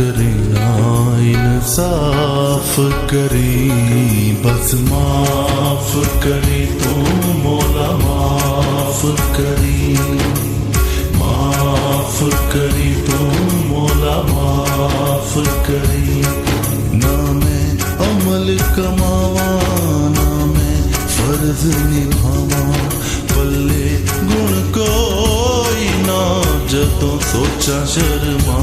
करी ना इंसाफ करी, बस माफ करी तू मौला माफ करी, माफ करी तू मौला माफ करी। ना मैं अमल कमावा ना मैं फर्ज निभावा, पल्ले गुण कोई ना जदों सोचा शर्मा